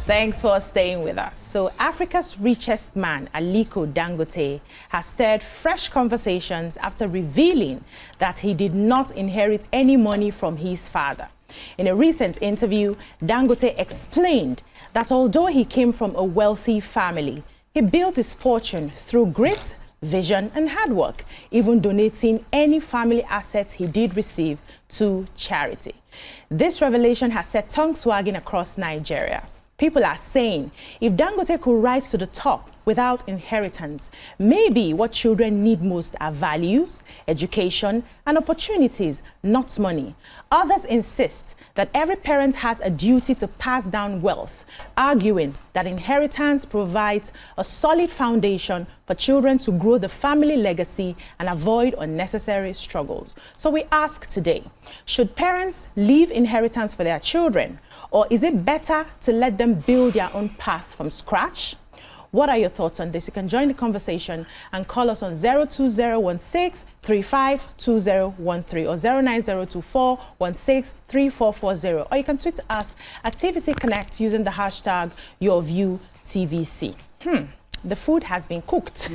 Thanks for staying with us. So Africa's richest man, Aliko Dangote, has stirred fresh conversations after revealing that he did not inherit any money from his father. In a recent interview, Dangote explained that although he came from a wealthy family, he built his fortune through grit, vision and hard work, even donating any family assets he did receive to charity. This revelation has set tongues wagging across Nigeria. People are saying if Dangote could rise to the top without inheritance, maybe what children need most are values, education, and opportunities, not money. Others insist that every parent has a duty to pass down wealth, arguing that inheritance provides a solid foundation for children to grow the family legacy and avoid unnecessary struggles. So we ask today, should parents leave inheritance for their children, or is it better to let them build their own path from scratch? What are your thoughts on this? You can join the conversation and call us on 02016352013 or 09024163440, or you can tweet us at TVC Connect using the hashtag YourViewTVC. The food has been cooked.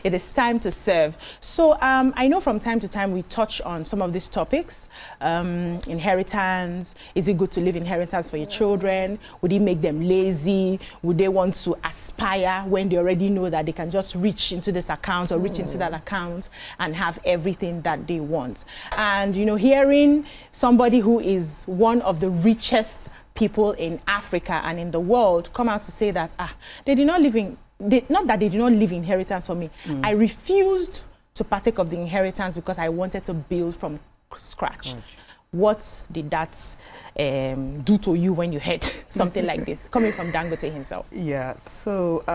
It is time to serve. So I know from time to time we touch on some of these topics. Inheritance. Is it good to leave inheritance for your children? Would it make them lazy? Would they want to aspire when they already know that they can just reach into this account or reach into that account and have everything that they want? And, you know, hearing somebody who is one of the richest people in Africa and in the world come out to say that they did not live in, not that they did not leave inheritance for me. I refused to partake of the inheritance because I wanted to build from scratch. What did that do to you when you heard something like this coming from Dangote himself? Yeah, so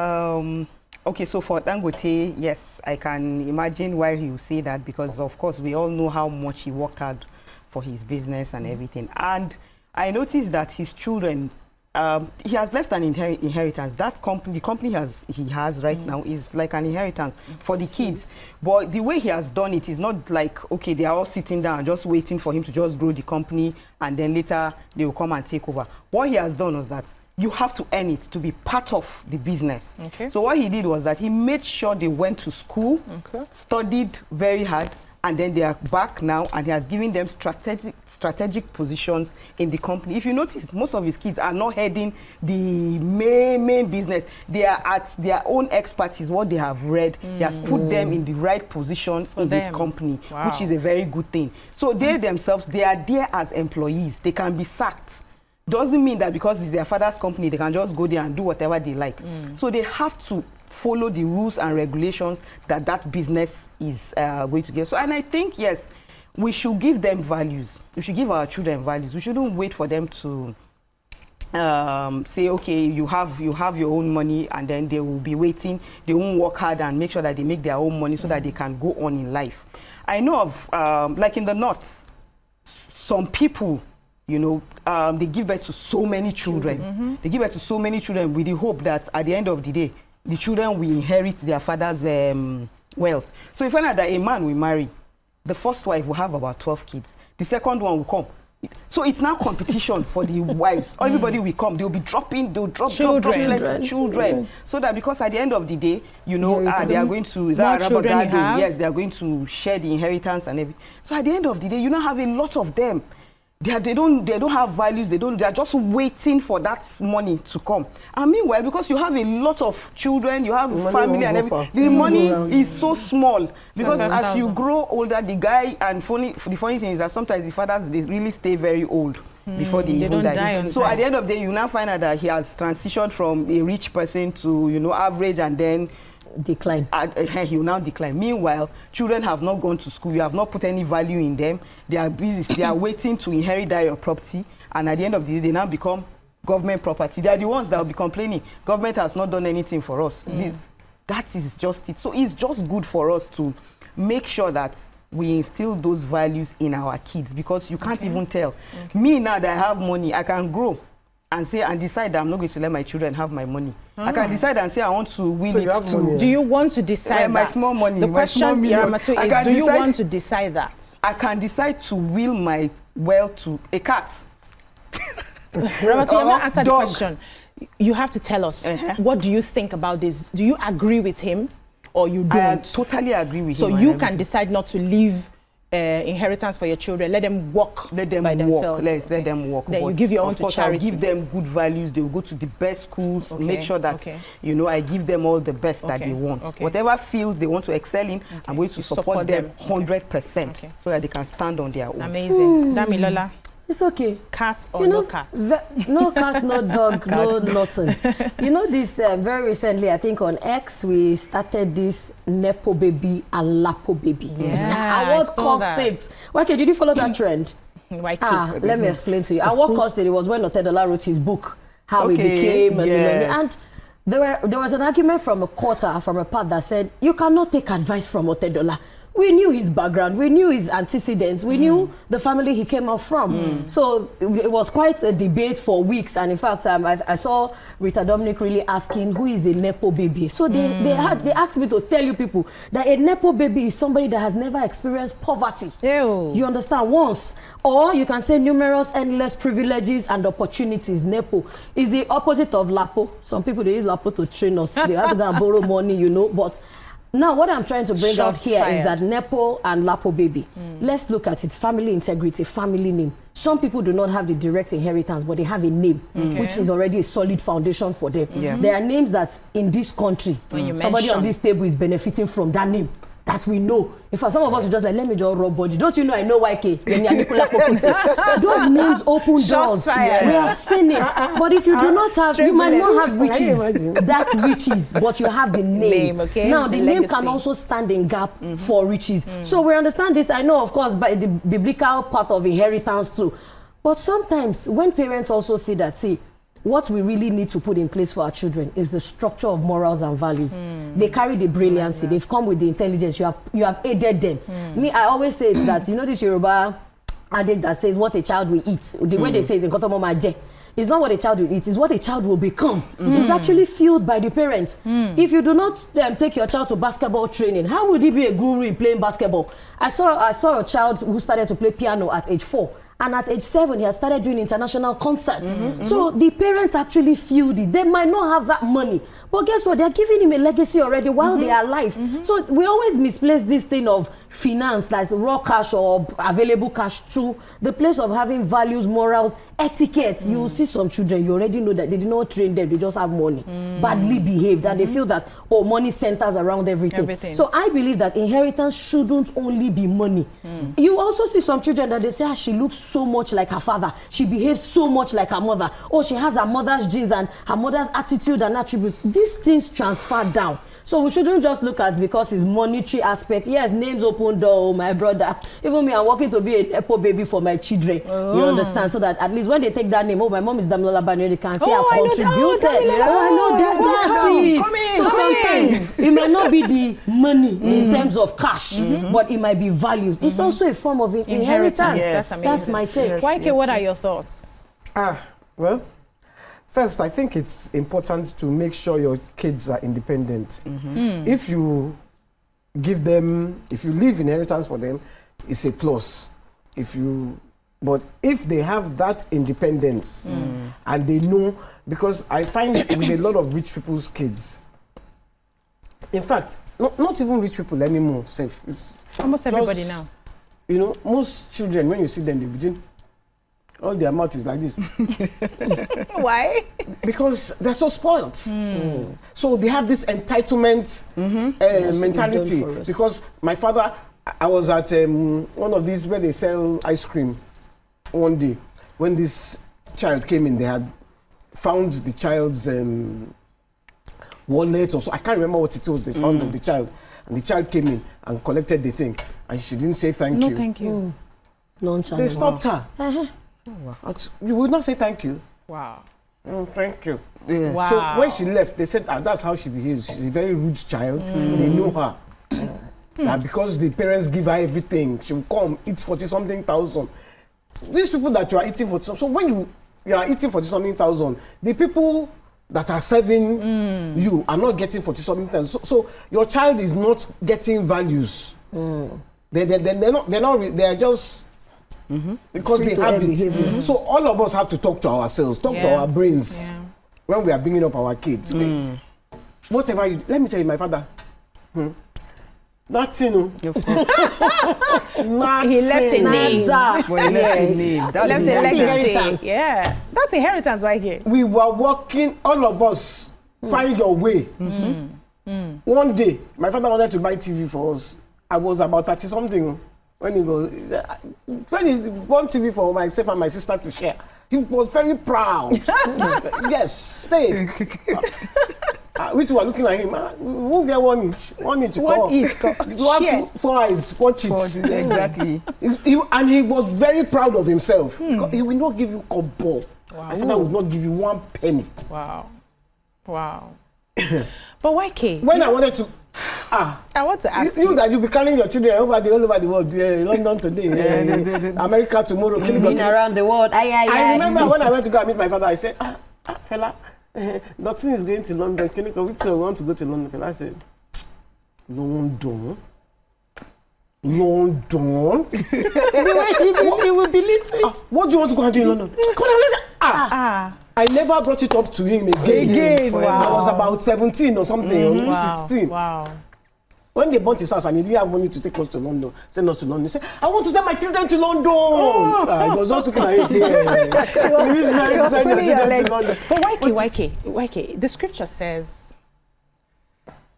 okay, so for Dangote, yes, I can imagine why he would say that, because of course we all know how much he worked hard for his business and everything. And I noticed that his children, he has left an inheritance. That company, the company he has right now is like an inheritance for the kids. But the way he has done it is not like, okay, they are all sitting down just waiting for him to just grow the company and then later they will come and take over. What he has done was that you have to earn it to be part of the business. Okay. So what he did was that he made sure they went to school, studied very hard, and then they are back now, and he has given them strategic positions in the company. If you notice, most of his kids are not heading the main business. They are at their own expertise, what they have read. He has put them in the right position in his company, which is a very good thing. So they themselves, they are there as employees. They can be sacked. Doesn't mean that because it's their father's company, they can just go there and do whatever they like. So they have to follow the rules and regulations that business is going to get. So, and I think, yes, we should give them values. We should give our children values. We shouldn't wait for them to say, okay, you have your own money, and then they will be waiting. They won't work hard and make sure that they make their own money so that they can go on in life. I know of, like in the North, some people, you know, they give birth to so many children. They give birth to so many children with the hope that at the end of the day, the children will inherit their father's wealth. So you find out that a man will marry, the first wife will have about 12 kids. The second one will come. So it's now competition for the wives. Everybody will come. They'll be dropping, they'll drop children. So that because at the end of the day, you know, they are going to, yes, they are going to share the inheritance and everything. So at the end of the day, you now have a lot of them. They don't have values. They are just waiting for that money to come. And meanwhile, because you have a lot of children, you have family and everything, the money is so small. Because as you grow older, the guy, and the funny thing is that sometimes the fathers, they really stay very old before they even die. So at the end of the day, you now find out that he has transitioned from a rich person to, you know, average, and then decline. He will now decline. Meanwhile, children have not gone to school. You have not put any value in them. They are busy. They are waiting to inherit your property. And at the end of the day, they now become government property. They are the ones that will be complaining. Government has not done anything for us. That is just it. So it's just good for us to make sure that we instill those values in our kids, because you can't even tell. Me, now that I have money, I can grow and say and decide that I'm not going to let my children have my money. I can decide and say I want to will it to. Do you want to decide my that? small money? The question, Yaramatu, is, do you want to decide that? I can decide to will my wealth to a cat. Yaramatu, you haven't answered the question. you have to tell us, what do you think about this? Do you agree with him or you don't? I totally agree with him. So you can decide not to leave inheritance for your children. Let them walk by themselves. Let them walk. Then you give your own to charity. I'll give them good values. They will go to the best schools. Make sure that I give them all the best that they want. Whatever field they want to excel in, I'm going to support them 100% so that they can stand on their own. Amazing. Damilola. It's okay. Cat or no cat? No cat, no dog, no nothing. You know, this very recently, I think on X, we started this Nepo baby and Lapo baby. Yeah, At what cost it? Okay, did you follow that trend? Let me explain to you. At what cost it was when Otedola wrote his book, how he became a millionaire. And there was an argument from a part that said, you cannot take advice from Otedola. We knew his background, we knew his antecedents, we knew the family he came out from. So it was quite a debate for weeks. And in fact, I saw Rita Dominic really asking, who is a Nepo baby? So they asked me to tell you people that a Nepo baby is somebody that has never experienced poverty. Ew. You understand? Once. Or you can say numerous, endless privileges and opportunities. Nepo is the opposite of Lapo. Some people, they use Lapo to train us. They have to go and borrow money, but now, what I'm trying to bring out here is that Nepo and Lapo baby. Let's look at it. Family integrity, family name. Some people do not have the direct inheritance, but they have a name, which is already a solid foundation for them. There are names that in this country, somebody on this table is benefiting from that name. That we know. In fact, some of us are just like, let me just rub body. Don't you know I know YK? Those names open doors. We have seen it. But if you do not have, you might not have riches. That riches, but you have the name. Now, the name can also stand in gap for riches. So we understand this. I know, of course, by the biblical part of inheritance too. But sometimes when parents also see that, what we really need to put in place for our children is the structure of morals and values. They carry the brilliancy. They've come with the intelligence. You have aided them. Me, I always say that, this Yoruba adage that says what a child will eat. The way they say it in Kotomo, it's not what a child will eat, it's what a child will become. It's actually fueled by the parents. If you do not take your child to basketball training, how would he be a guru in playing basketball? I saw a child who started to play piano at age 4. And at age 7, he has started doing international concerts. So the parents actually fueled it. They might not have that money, but guess what? They're giving him a legacy already while they are alive. So we always misplace this thing of finance, like raw cash or available cash, to the place of having values, morals, etiquette. You will see some children, you already know that they did not train them, they just have money, badly behaved, and they feel that, money centers around everything. So I believe that inheritance shouldn't only be money. You also see some children that they say, she looks so much like her father, she behaves so much like her mother, she has her mother's genes and her mother's attitude and attributes. These things transfer down. So we shouldn't just look at because it's monetary aspect. Yes, names open door, my brother. Even me, I'm working to be a Nepo baby for my children. You understand? So that at least when they take that name, my mom is Damilola Banyo, they can see I contributed. I know that. That's it. So sometimes it might not be the money in terms of cash, but it might be values. It's also a form of inheritance. Yes. That's my take. YK, what are your thoughts? Well, first, I think it's important to make sure your kids are independent. If you leave inheritance for them, it's a plus. But if they have that independence and they know, because I find with a lot of rich people's kids, in fact, not even rich people anymore, it's almost everybody now. Most children, when you see them, they begin, all their mouth is like this. Why? Because they're so spoiled. So they have this entitlement mentality. Because my father, I was at one of these where they sell ice cream one day. When this child came in, they had found the child's wallet or so. I can't remember what it was they found of the child. And the child came in and collected the thing. And she didn't say thank you. No, thank you. They stopped her. You would not say thank you. Wow. Thank you. Yeah. Wow. So when she left, they said that's how she behaves. She's a very rude child. They know her. Because the parents give her everything, she will come, eat 40-something thousand. These people that you are eating for, so when you are eating 40-something thousand, the people that are serving you are not getting 40-something thousand. So your child is not getting values. They are just because they have it. So all of us have to talk to ourselves, talk to our brains. when we are bringing up our kids, whatever you, let me tell you, my father, nothing. He left a name. But he left a name. Left a legacy. inheritance. Yeah, that's inheritance right here. We were working, all of us, find your way. One day, my father wanted to buy TV for us. I was about 30 something when he bought TV for myself and my sister to share. He was very proud. Yes, steak. Which were looking at him. We'll get one each. One each. You have 4 eyes. Watch it. Exactly. And he was very proud of himself. He will not give you a ball. Wow. My father would not give you 1 penny. Wow. But why K? When I wanted to, I want to ask you that you be carrying your children all over the world, London today, America tomorrow. Been around the world. I remember when I went to go and meet my father, I said, Fela, Dotun is going to London. Can you come with me? I want to go to London. Fela said, London? He will believe it. What do you want to go and do in London? I never brought it up to him again. Wow. I was about 17 or something, or 16. Wow. When they bought his house and he didn't have money to take us to London, send us to London, he said, I want to send my children to London. I was just looking at him. He was pulling your legs. But YK, the scripture says,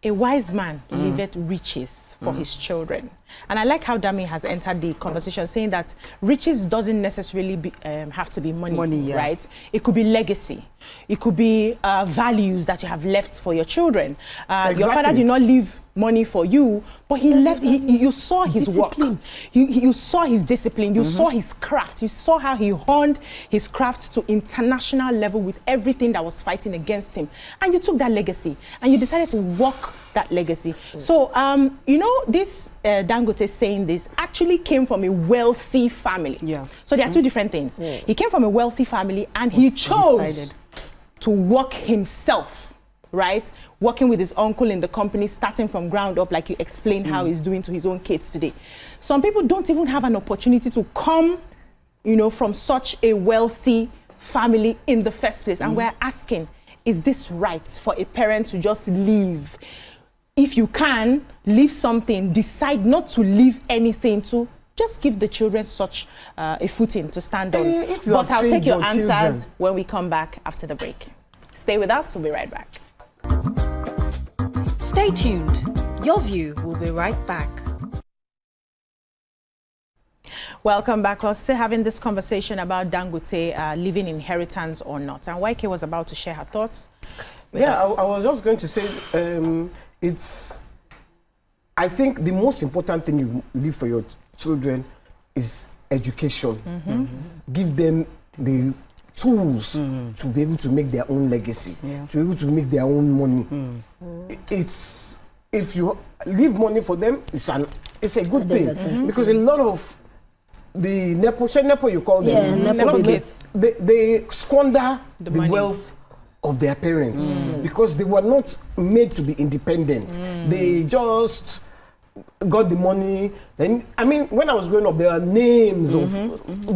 a wise man leaveth riches for his children. And I like how Dami has entered the conversation, saying that riches doesn't necessarily have to be money, right? It could be legacy. It could be values that you have left for your children. Your father did not leave money for you, but he left. You saw his discipline. Work. You saw his discipline. You saw his craft. You saw how he honed his craft to international level with everything that was fighting against him. And you took that legacy and you decided to walk that legacy. So, this Dangote saying this actually came from a wealthy family. Yeah. So there are two different things. Yeah. He came from a wealthy family and he chose to work himself, right? Working with his uncle in the company, starting from ground up, like you explained how he's doing to his own kids today. Some people don't even have an opportunity to come, from such a wealthy family in the first place. And we're asking, is this right for a parent to just leave? If you can, leave something, decide not to leave anything, to just give the children such a footing to stand on. But I'll take your answers when we come back after the break. Stay with us, we'll be right back. Stay tuned. Your View will be right back. Welcome back. We're still having this conversation about Dangote leaving inheritance or not. And YK was about to share her thoughts. I was just going to say, I think the most important thing you leave for your children is education. Give them the tools to be able to make their own legacy, to be able to make their own money. If you leave money for them, it's a good thing, because a lot of the Nepo you call them, they squander the wealth of their parents because they were not made to be independent. They just got the money. Then, when I was growing up, there are names of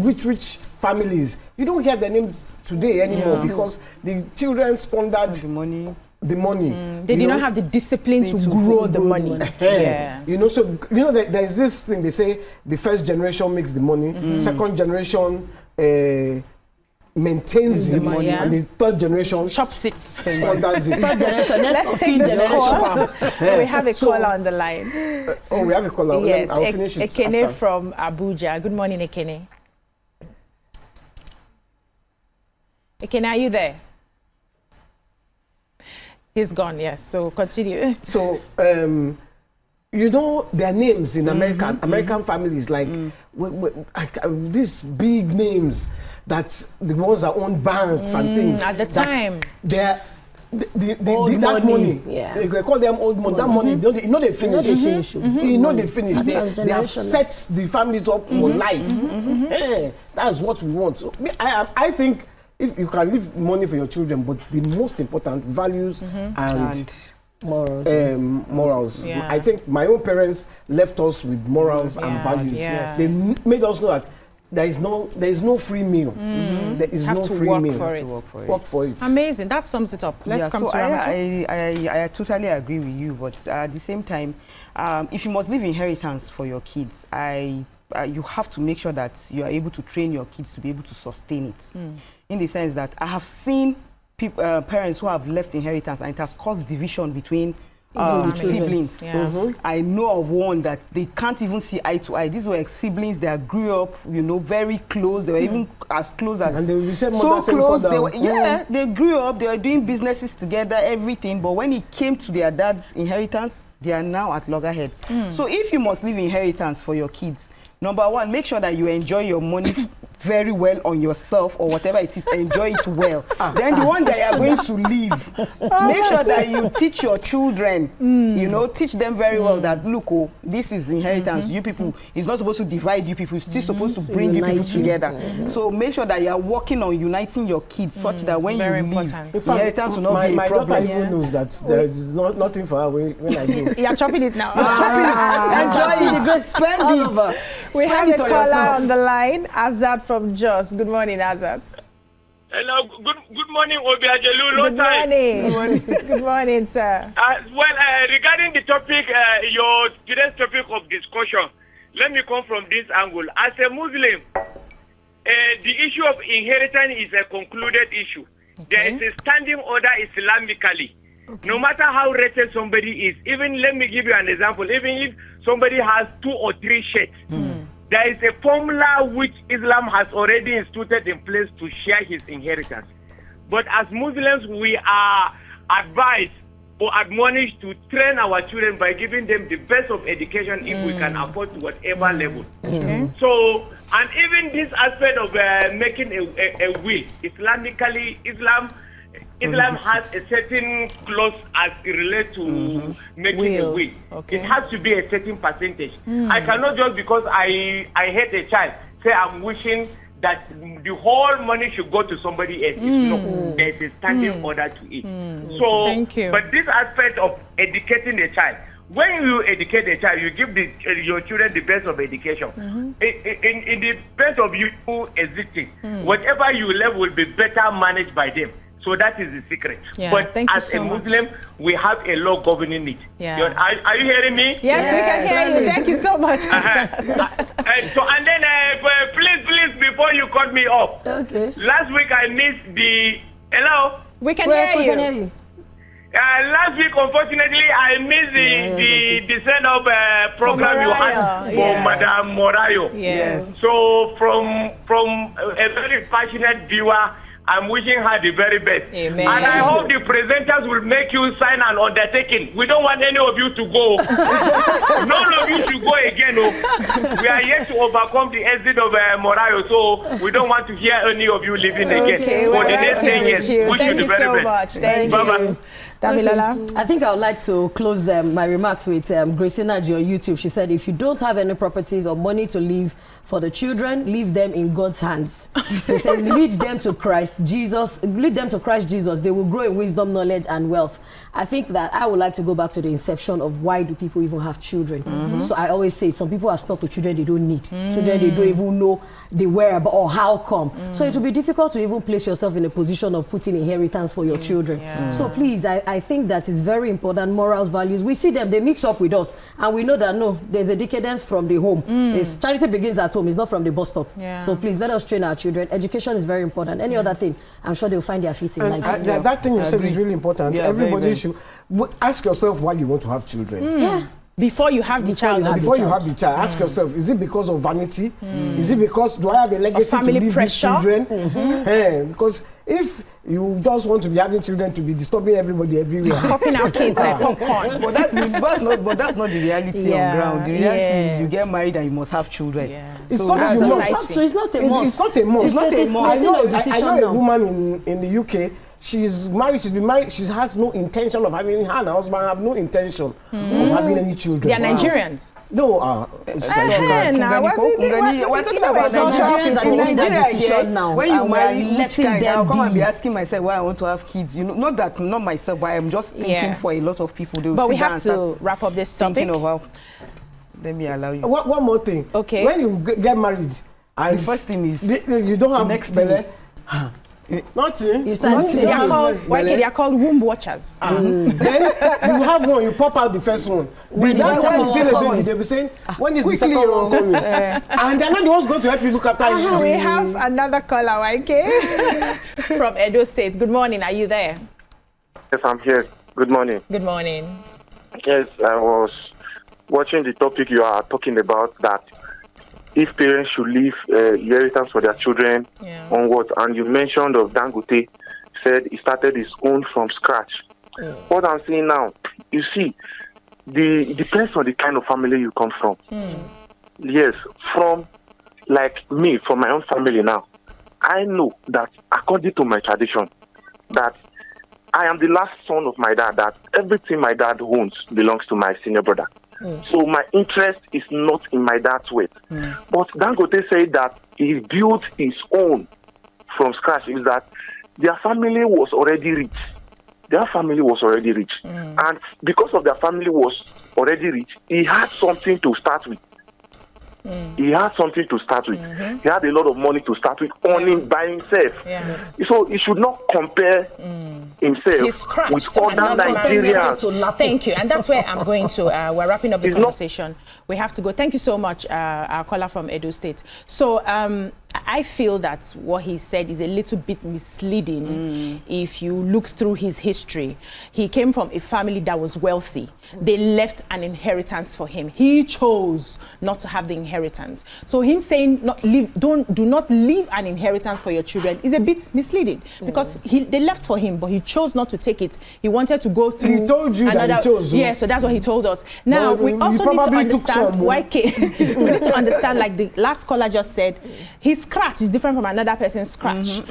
rich families. You don't hear their names today anymore because the children squandered the money. They did not have the discipline to grow the money. There's this thing they say: the first generation makes the money, second generation maintains it, and the third generation chops it, squanders it. Let's take this call. We have a caller on the line. We have a caller. Yes, I'll finish it Ekene after. from Abuja. Good morning, Ekene. Ekene, are you there? He's gone, yes. So continue. So, their names in America, American families, like these big names, that the ones that own banks and things. At the time. That money. Yeah. They call them old money. That money, they finish. They finish. They have set the families up for life. That's what we want. So, I think if you can leave money for your children, but the most important, values and morals. Yeah. I think my own parents left us with morals and values. Yeah. They made us know that there is no free meal. There is Have no to free work meal. for it. Work for it. Amazing. That sums it up. Let's come to Ramatu. I totally agree with you, but at the same time, if you must leave inheritance for your kids, you have to make sure that you are able to train your kids to be able to sustain it. In the sense that I have seen parents who have left inheritance and it has caused division between siblings. Yeah. I know of one that they can't even see eye to eye. These were siblings that grew up, very close. They were even as close as and they will be so close. They grew up. They were doing businesses together, everything. But when it came to their dad's inheritance, they are now at loggerheads. So if you must leave inheritance for your kids, number one, make sure that you enjoy your money very well on yourself or whatever it is, enjoy it well. Then the one that you are going to leave, make sure that you teach your children, teach them very well that, look, this is inheritance. You people, it's not supposed to divide you people, it's still supposed to bring you people together. So make sure that you are working on uniting your kids such that when you leave, inheritance will not be a problem. My daughter even knows that there is nothing for her when I go. You're chopping it now. Enjoy it. Spend it. We have a caller on the line, Azad from Jos. Good morning, Azad. Hello, good morning, Obiajelu. Good morning. Good morning, sir. Regarding the topic, your today's topic of discussion, let me come from this angle. As a Muslim, the issue of inheritance is a concluded issue. Okay. There is a standing order Islamically. Okay. No matter how wretched somebody is, even let me give you an example, even if somebody has 2 or 3 shirts, there is a formula which Islam has already instituted in place to share his inheritance. But as Muslims, we are advised or admonished to train our children by giving them the best of education if we can afford to whatever level. So, and even this aspect of making a will, Islamically, Islam has a certain clause as it relates to making a will. Okay. It has to be a certain percentage. I cannot just because I hate a child say I'm wishing that the whole money should go to somebody else. No, there's a standing order to it. So, thank you. But this aspect of educating a child, when you educate a child, you give your children the best of education. In the best of you existing, whatever you learn will be better managed by them. So that is the secret. Yeah, but as a Muslim, we have a law governing it. Yeah. Are you hearing me? Yes, we can hear you. Thank you so much. And then, please, before you cut me off. Okay. Last week I missed the... Hello? We can hear you. Last week, unfortunately, I missed the set of program you had for Madame Morayo. Yes. So from a very passionate viewer, I'm wishing her the very best. Amen. And I hope the presenters will make you sign an undertaking. We don't want any of you to go. None of you should go again. We are yet to overcome the exit of Morayo, so we don't want to hear any of you leaving again. For the next 10 years. Thank you so much. Thank you. Damilola? I think I would like to close my remarks with Gracie Naji on YouTube. She said, if you don't have any properties or money to leave for the children, leave them in God's hands. She says, lead them to Christ Jesus. They will grow in wisdom, knowledge, and wealth. I think that I would like to go back to the inception of why do people even have children. So I always say, some people are stuck with children they don't need. Children they don't even know the whereabouts or how come. So it will be difficult to even place yourself in a position of putting inheritance for your children. So please, I think that is very important. Morals, values, we see them, they mix up with us, and we know that no, there's a decadence from the home. Charity begins at home, it's not from the bus stop. So please let us train our children. Education is very important. Any other thing, I'm sure they'll find their feet in life. That thing you said is really important. Everybody should ask yourself why you want to have children. Before you have the child. Before you have the child, ask yourself, is it because of vanity? Is it because, do I have a legacy to leave these children? Because if you just want to be having children to be disturbing everybody everywhere. Popping out kids like popcorn. But that's not the reality on ground. The reality is you get married and you must have children. It's something you must. It's not a must. It's not a must. It's not a must. I know a woman in the UK. She's married, she's been married, she has no intention of having, her and her husband have no intention of having any children. They are Nigerians. No, we're talking about Nigerians are taking that decision now. When you marry letting them I'll come and be asking myself why I want to have kids. You know, not myself, but I'm just thinking for a lot of people. But we have to wrap up this topic. Thinking of how, let me allow you. One more thing. Okay. When you get married, And The first thing is you don't have next belly. is- Nothing. You start They are called, Belle. they are called womb watchers. Then you have one, you pop out the first one. When That the one is second still one a baby. coming? They'll be saying, when is the quickly, second one coming? And they're not the ones going to help you look after you. We have another caller, YK, from Edo State. Good morning. Are you there? Yes, I'm here. Good morning. Good morning. Yes, I was watching the topic you are talking about, that if parents should leave inheritance for their children Yeah. on what, and you mentioned of Dangote, said he started his own from scratch. What I'm saying now, you see, it depends on the kind of family you come from. Yes, from like me, from my own family now, I know that according to my tradition, that I am the last son of my dad, that everything my dad owns belongs to my senior brother. So my interest is not in my dad's wealth. But Dangote said that he built his own from scratch. Is that their family was already rich. Their family was already rich. And because of their family was already rich, he had something to start with. He had something to start with. He had a lot of money to start with on him by himself. Yeah. So he should not compare He's himself scratched with other another Nigerians. Thank you. And that's where I'm going to. We're wrapping up the It's not- conversation. We have to go. Thank you so much, our caller from Edo State. So I feel that what he said is a little bit misleading if you look through his history. He came from a family that was wealthy. They left an inheritance for him. He chose not to have the inheritance. So him saying do not leave an inheritance for your children is a bit misleading, because they left for him, but he chose not to take it. He wanted to go through. He told you that he chose. Yeah, so that's what he told us. Now Well, we he also need to probably took understand some. why we need to understand, like the last caller just said, his scratch is different from another person's scratch.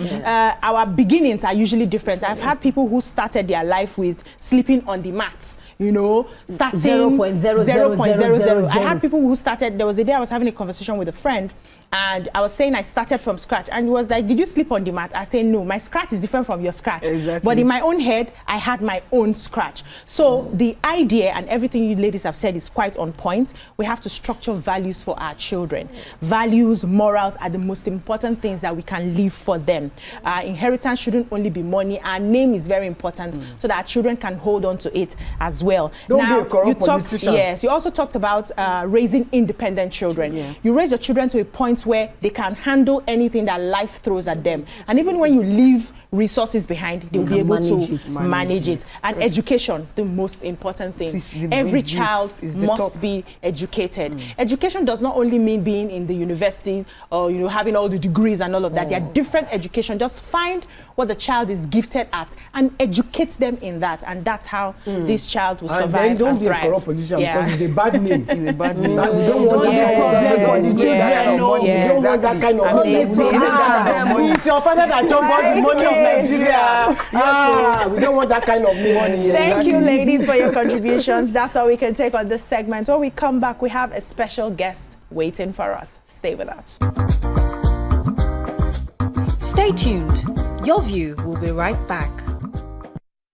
Our beginnings are usually different. I've had people who started their life with sleeping on the mats, you know, starting 0.0000. I had people who started, there was a day I was having a conversation with a friend, and I was saying I started from scratch, and he was like, did you sleep on the mat? I said, no, my scratch is different from your scratch. Exactly. But in my own head, I had my own scratch. So the idea and everything you ladies have said is quite on point. We have to structure values for our children. Values, morals are the most important things that we can leave for them. Inheritance shouldn't only be money. Our name is very important so that our children can hold on to it as well. Don't now, be a corrupt you talked, politician. yes, you also talked about raising independent children. Yeah. You raise your children to a point where they can handle anything that life throws at them. And even when you leave resources behind, they'll be able to manage it. And education, the most important thing. Every child must be educated. Education does not only mean being in the university or, you know, having all the degrees and all of that. There are different education. Just find what the child is gifted at and educate them in that. And that's how this child will survive And then don't and be a thrive. corrupt politician, Yeah. because it's a bad name. It's a bad name. We don't want that problem for the children. No, we don't want that kind of money. It's your father that took all the money of Nigeria. We don't want that kind of money. Thank you, ladies, for your contributions. That's all we can take on this segment. When we come back, we have a special guest waiting for us. Stay with us. Stay tuned. Your View will be right back.